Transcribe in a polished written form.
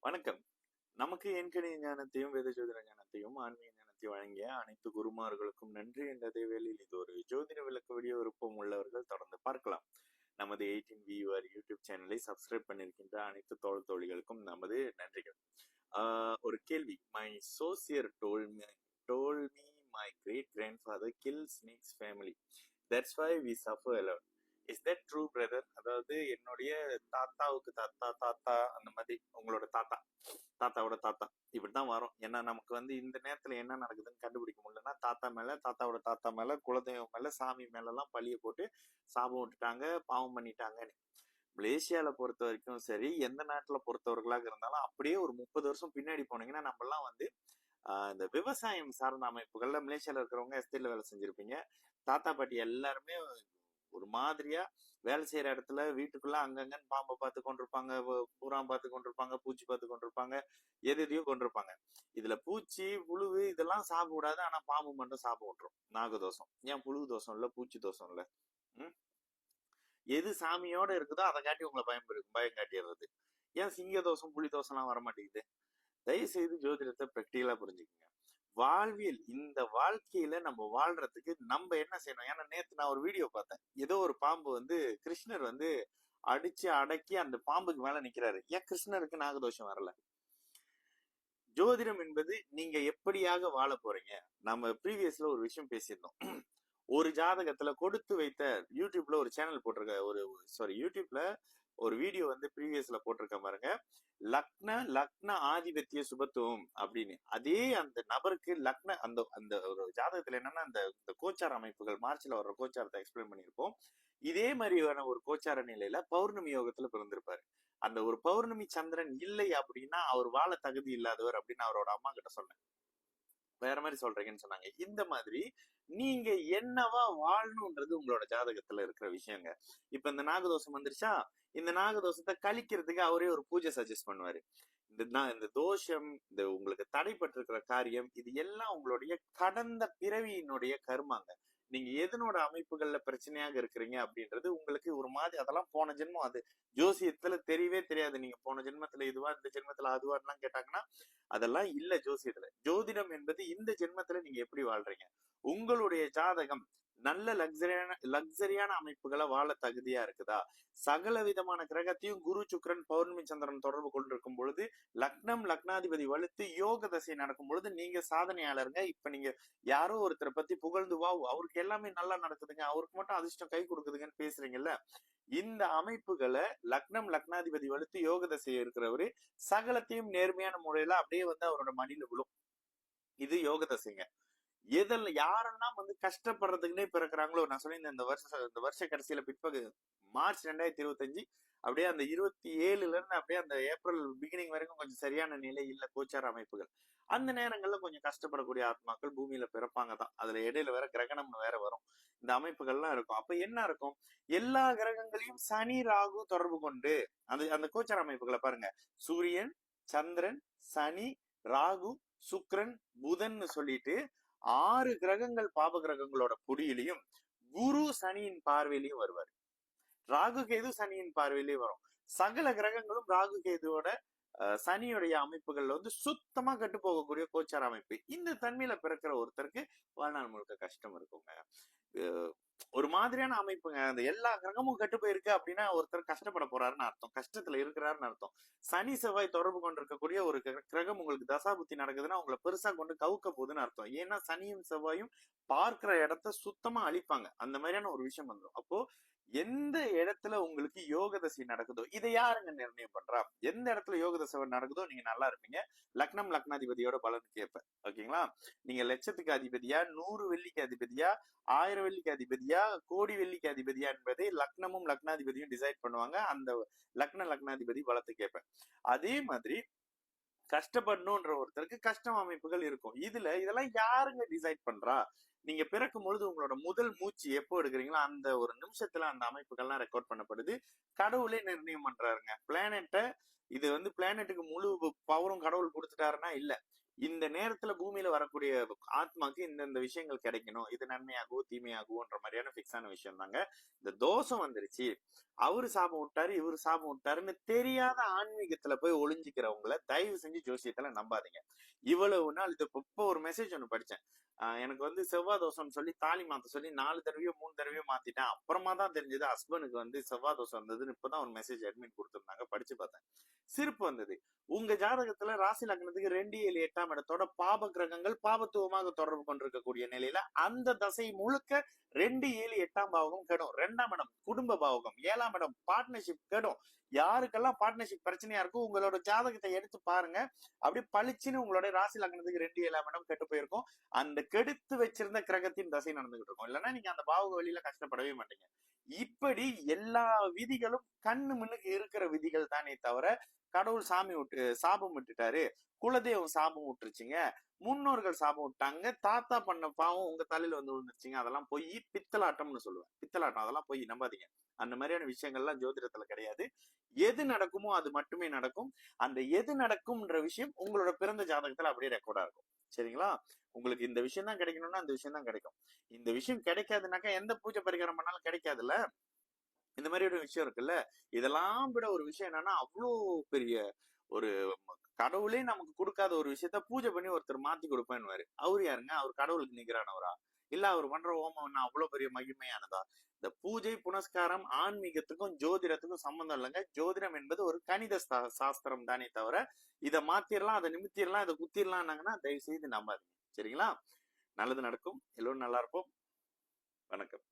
வணக்கம். நமக்கு எண்கணித ஞானத்தையும், வேத ஜோதிட ஞானத்தையும், ஆன்மீக ஞானத்தையும் வழங்கிய அனைத்து குருமார்களுக்கும் நன்றி என்ற வேளையில் இது ஒரு ஜோதிட விளக்க வீடியோ விருப்பம் உள்ளவர்கள் தொடர்ந்து பார்க்கலாம். நமது 18 யூடியூப் சேனலை சப்ஸ்கிரைப் பண்ணிருக்கின்ற அனைத்து தோழிகளுக்கும் நமது நன்றிகள். ஒரு கேள்வி. மை சோசியர் told me my great grandfather killed Snake's family. That's why we suffer a lot. Is that true brother? அதாவது என்னுடைய தாத்தாவுக்கு தாத்தா தாத்தா அந்த மாதிரி உங்களோட தாத்தாவோட தாத்தா இப்படிதான் வரும். ஏன்னா நமக்கு இந்த நேரத்துல என்ன நடக்குதுன்னு கண்டுபிடிக்க முடியலன்னா தாத்தா மேல, தாத்தாவோட தாத்தா மேல, குலதெய்வம் மேல, சாமி மேல எல்லாம் பழிய போட்டு சாபம் விட்டுட்டாங்க, பாவம் பண்ணிட்டாங்கன்னு. மலேசியால பொறுத்த வரைக்கும் சரி, எந்த நாட்டுல பொறுத்தவர்களாக இருந்தாலும் அப்படியே ஒரு 30 வருஷம் பின்னாடி போனீங்கன்னா நம்ம எல்லாம் இந்த விவசாயம் சார்ந்த அமைப்புகள்ல மலேசியால இருக்கிறவங்க எஸ்டேட்ல வேலை செஞ்சிருப்பீங்க. தாத்தா பாட்டி எல்லாருமே ஒரு மாதிரியா வேலை செய்யற இடத்துல வீட்டுக்குள்ள அங்கங்கன்னு பாம்பை பார்த்து கொண்டிருப்பாங்க, பூராம் பார்த்து கொண்டிருப்பாங்க, பூச்சி பார்த்து கொண்டிருப்பாங்க, எதையோ கொண்டிருப்பாங்க. இதுல பூச்சி புழுவு இதெல்லாம் சாப்பிட கூடாது, ஆனா பாம்பு மட்டும் சாப்பிட விட்டுரும். நாகதோஷம். ஏன் புழு தோஷம் இல்ல, பூச்சி தோஷம் இல்ல? எது சாமியோட இருக்குதோ அதை காட்டி உங்களை பயம் காட்டிடுறது. ஏன் சிங்க தோஷம் புலி தோஷம் எல்லாம் வரமாட்டேங்குது? தயவு செய்து ஜோதிடத்தை பிராக்டிகலா புரிஞ்சுக்கோங்க. வாழ்வியல், இந்த வாழ்க்கையில நம்ம வாழ்றதுக்கு நம்ம என்ன செய்யணும்? ஏன்னா நேத்து நான் ஒரு வீடியோ பார்த்தேன். ஏதோ ஒரு பாம்பு கிருஷ்ணர் அடிச்சு அடக்கி அந்த பாம்புக்கு மேல நிக்கிறாரு. ஏன் கிருஷ்ணருக்கு நாகதோஷம் வரல? ஜோதிடம் என்பது நீங்க எப்படியாக வாழ போறீங்க. நம்ம ப்ரீவியஸ்ல ஒரு விஷயம் பேசியிருந்தோம். ஒரு ஜாதகத்துல கொடுத்து வைத்த யூடியூப்ல ஒரு சேனல் போட்டிருக்க யூடியூப்ல ஒரு வீடியோ ப்ரீவியஸ்ல போட்டிருக்க பாருங்க. லக்ன ஆதிபத்திய சுபத்துவம் அப்படின்னு. அதே அந்த நபருக்கு அந்த ஒரு ஜாதகத்துல என்னன்னா அந்த கோச்சார அமைப்புகள் மார்ச்ல வர்ற கோச்சாரத்தை எக்ஸ்பிளைன் பண்ணியிருப்போம். இதே மாதிரியான ஒரு கோச்சார நிலையில பௌர்ணமி யோகத்துல பிறந்திருப்பாரு. அந்த ஒரு பௌர்ணமி சந்திரன் இல்லை அப்படின்னா அவர் வாழ தகுதி இல்லாதவர் அப்படின்னு அவரோட அம்மா கிட்ட சொன்னேன். வேற மாதிரி சொல்றீங்கன்னு சொன்னாங்க. இந்த மாதிரி நீங்க என்னவா வாழணும்ன்றது உங்களோட ஜாதகத்துல இருக்கிற விஷயங்க. இப்ப இந்த நாகதோஷம் வந்துருச்சா, இந்த நாகதோஷத்தை கழிக்கிறதுக்கு அவரே ஒரு பூஜை சஜஸ்ட் பண்ணுவாரு. இந்த தோஷம், இந்த உங்களுக்கு தடைப்பட்டு இருக்கிற காரியம், இது எல்லாம் உங்களுடைய கடந்த பிறவியினுடைய கர்மாங்க. நீங்க எதனோட அமைப்புகள்ல பிரச்சனையாக இருக்கிறீங்க அப்படின்றது உங்களுக்கு ஒரு மாதிரி, அதெல்லாம் போன ஜென்மம், அது ஜோசியத்துல தெரியவே தெரியாது. நீங்க போன ஜென்மத்துல இதுவா, இந்த ஜென்மத்துல அதுவான்லாம் கேட்டாங்கன்னா அதெல்லாம் இல்ல ஜோசியத்துல. ஜோதிடம் என்பது இந்த ஜென்மத்துல நீங்க எப்படி வாழ்றீங்க, உங்களுடைய ஜாதகம் நல்ல லக்ஸரியான அமைப்புகளை வாழ தகுதியா இருக்குதா, சகல விதமான கிரகத்தையும் குரு சுக்கிரன் பௌர்ணமி சந்திரன் தொடர்பு கொண்டிருக்கும் பொழுது, லக்னாதிபதி வலுத்து யோக தசை நடக்கும் பொழுது நீங்க சாதனையாளருங்க. இப்ப நீங்க யாரோ ஒருத்தரை பத்தி புகழ்ந்து வா அவருக்கு எல்லாமே நல்லா நடக்குதுங்க, அவருக்கு மட்டும் அதிர்ஷ்டம் கை கொடுக்குதுங்கன்னு பேசுறீங்கல்ல, இந்த அமைப்புகளை லக்னாதிபதி வலுத்து யோக தசை இருக்கிறவரு சகலத்தையும் நேர்மையான முறையில அப்படியே அவரோட மடியில விழும். இது யோக தசைங்க. யாரெல்லாம் கஷ்டப்படுறதுக்குன்னே பிறக்கிறாங்களோ, நான் சொன்னேன் இந்த வருஷ கடைசியில பிற்பகு மார்ச் 2025 அப்படியே அந்த 27ல இருந்து அப்படியே அந்த ஏப்ரல் பிகினிங் வரைக்கும் கொஞ்சம் சரியான நிலை இல்ல கோச்சார அமைப்புகள். அந்த நேரங்கள்ல கொஞ்சம் கஷ்டப்படக்கூடிய ஆத்மாக்கள் பூமியில பிறப்பாங்க தான். அதுல இடையில வேற கிரகணம்னு வேற வரும். இந்த அமைப்புகள்லாம் இருக்கும். அப்ப என்ன இருக்கும்? எல்லா கிரகங்களையும் சனி ராகு தொடர்பு கொண்டு அந்த கோச்சார அமைப்புகளை பாருங்க. சூரியன், சந்திரன், சனி, ராகு, சுக்கிரன், புதன் சொல்லிட்டு 6 கிரகங்கள் பாப கிரகங்களோட பொடியிலையும் குரு சனியின் பார்வையிலையும் வருவார். ராகு கேது சனியின் பார்வையிலேயே வரும். சகல கிரகங்களும் ராகு கேதுவோட சனியுடைய அமைப்புகள்ல சுத்தமா கட்டு போகக்கூடிய கோச்சார அமைப்பு. இந்த தன்மையில பிறக்கிற ஒருத்தருக்கு வாழ்நாள் முழுக்க கஷ்டம் இருக்குங்க. ஒரு மாதிரியான அமைப்புங்க. அந்த எல்லா கிரகமும் கட்டு போயிருக்கு அப்படின்னா ஒருத்தர் கஷ்டப்பட போறாருன்னு அர்த்தம், கஷ்டத்துல இருக்கிறாருன்னு அர்த்தம். சனி செவ்வாய் தொடர்பு கொண்டிருக்கக்கூடிய ஒரு கிரகம் உங்களுக்கு தசாபுத்தி நடக்குதுன்னா உங்களை பெருசா கொண்டு கவுக்க போகுதுன்னு அர்த்தம். ஏன்னா சனியும் செவ்வாயும் பார்க்கிற இடத்த சுத்தமா அழிப்பாங்க. அந்த மாதிரியான ஒரு விஷயம் வந்துடும். அப்போ எந்த இடத்துல உங்களுக்கு யோக தசை நடக்குதோ இதை யாருங்க நிர்ணயம் பண்றா? எந்த இடத்துல யோக தசை நடக்குதோ நீங்க நல்லா இருப்பீங்க. லக்னாதிபதியோட பலன் கேட்ப. ஓகேங்களா? நீங்க லட்சத்துக்கு அதிபதியா, 100 வெள்ளிக்கு அதிபதியா, 1000 வெள்ளிக்கு அதிபதியா, கோடி வெள்ளிக்கு அதிபதியா என்பதை லக்னமும் லக்னாதிபதியும் டிசைட் பண்ணுவாங்க. அந்த லக்னாதிபதி பலத்தை கேட்பேன். அதே மாதிரி கஷ்டப்படணும்ன்ற ஒருத்தருக்கு கஷ்டம் அமைப்புகள் இருக்கும். இதெல்லாம் யாருங்க டிசைட் பண்றா? நீங்க பிறக்கும் பொழுது உங்களோட முதல் மூச்சு எப்போ எடுக்கிறீங்களோ அந்த ஒரு நிமிஷத்துல அந்த அமைப்புகள்லாம் ரெக்கார்ட் பண்ணப்படுது. கடவுளே நிர்ணயம் பண்றாருங்க. பிளானட்டை இது வந்து பிளானட்டுக்கு முழு பவரும் கடவுள் கொடுத்துட்டாருன்னா இல்ல. இந்த நேரத்துல பூமியில வரக்கூடிய ஆத்மாக்கு இந்த விஷயங்கள் கிடைக்கணும், இது நன்மையாகவோ தீமையாகவோன்ற மாதிரியான பிக்ஸான விஷயம் தாங்க. இந்த தோஷம் வந்துருச்சு, அவரு சாபம் விட்டாரு இவரு சாபம் விட்டாருன்னு தெரியாத ஆன்மீகத்துல போய் ஒளிஞ்சிக்கிறவங்கள தயவு செஞ்சு ஜோசியத்துல நம்பாதீங்க. இவ்வளவு நாள் இது இப்ப ஒரு மெசேஜ் ஒண்ணு படிச்சேன். எனக்கு வந்து செவ்வாய் தோஷம்னு சொல்லி தாலி மாத்த சொல்லி 4 தடவையோ 3 தடவையோ மாத்திட்டேன். அப்புறமா தான் தெரிஞ்சது ஹஸ்பண்டுக்கு வந்து செவ்வாய் தோஷம் வந்ததுன்னு இப்பதான் ஒரு மெசேஜ் அட்மிட் கொடுத்திருந்தாங்க, படிச்சு பார்த்தேன். சிரிப்பு வந்தது. உங்க ஜாதகத்துல ராசி லக்னத்துக்கு 2, 7, 8ஆம் இடத்தோட பாப கிரகங்கள் பாபத்துவமாக தொடர்பு கொண்டிருக்கக்கூடிய நிலையில அந்த தசை முழுக்க 2, 7, 8ஆம் பாவகம் கெடும். 2ஆம் இடம் குடும்ப பாவகம், 7ஆம் இடம் பார்ட்னர்ஷிப் கெடும். யாருக்கெல்லாம் பார்ட்னர்ஷிப் பிரச்சனையா இருக்கும் உங்களோட ஜாதகத்தை எடுத்து பாருங்க, அப்படியே பளிச்சுன்னு உங்களோட ராசி லக்னத்துக்கு 2, 7ஆம் இடம் கெட்டு போயிருக்கும். அந்த கெடுத்து வச்சிருந்த கிரகத்தின் தசை நடந்துகிட்டு இருக்கும். இல்லைன்னா நீங்க அந்த பாவக வழியில கஷ்டப்படவே மாட்டீங்க. இப்படி எல்லா விதிகளும் கண்ணு முன்னுக்கு இருக்கிற விதிகள் தானே தவிர கடவுள் சாமி விட்டு சாபம் விட்டுட்டாரு, குலதெய்வம் சாபம் விட்டுருச்சுங்க, முன்னோர்கள் சாபம் விட்டாங்க, தாத்தா பண்ண பாவம் உங்க தலையில வந்து விழுந்துருச்சுங்க, அதெல்லாம் போய் பித்தலாட்டம்னு சொல்லுவேன். பித்தலாட்டம் அதெல்லாம் போய் நம்பாதீங்க. அந்த மாதிரியான விஷயங்கள்லாம் ஜோதிடத்துல கிடையாது. எது நடக்குமோ அது மட்டுமே நடக்கும். அந்த எது நடக்கும்ன்ற விஷயம் உங்களோட பிறந்த ஜாதகத்துல அப்படியே ரெக்கார்டா இருக்கும். சரிங்களா? உங்களுக்கு இந்த விஷயம் தான் கிடைக்கணும்னா அந்த விஷயம் தான் கிடைக்கும். இந்த விஷயம் கிடைக்காதுனாக்கா எந்த பூஜை பரிகாரம் பண்ணாலும் கிடைக்காதுல்ல. இந்த மாதிரி ஒரு விஷயம் இருக்குல்ல. இதெல்லாம் விட ஒரு விஷயம் என்னன்னா, அவ்வளோ பெரிய ஒரு கடவுளே நமக்கு கொடுக்காத ஒரு விஷயத்த பூஜை பண்ணி ஒருத்தர் மாத்தி கொடுப்பேன்னு. அவரு யாருங்க? அவர் கடவுளுக்கு நிகரானவரா? இல்ல அவர் பண்ற ஹோமம் அவ்வளவு பெரிய மகிமையானதா? இந்த பூஜை புனஸ்காரம் ஆன்மீகத்துக்கும் ஜோதிடத்துக்கும் சம்பந்தம் இல்லைங்க. ஜோதிடம் என்பது ஒரு கணித சாஸ்திரம் தானே தவிர இதை மாத்திரலாம், அதை நிமித்திரலாம், இதை குத்திரலாம்னாங்கன்னா தயவு செய்து நம்பாதீங்க. சரிங்களா? நல்லது நடக்கும். எல்லோரும் நல்லா இருப்போம். வணக்கம்.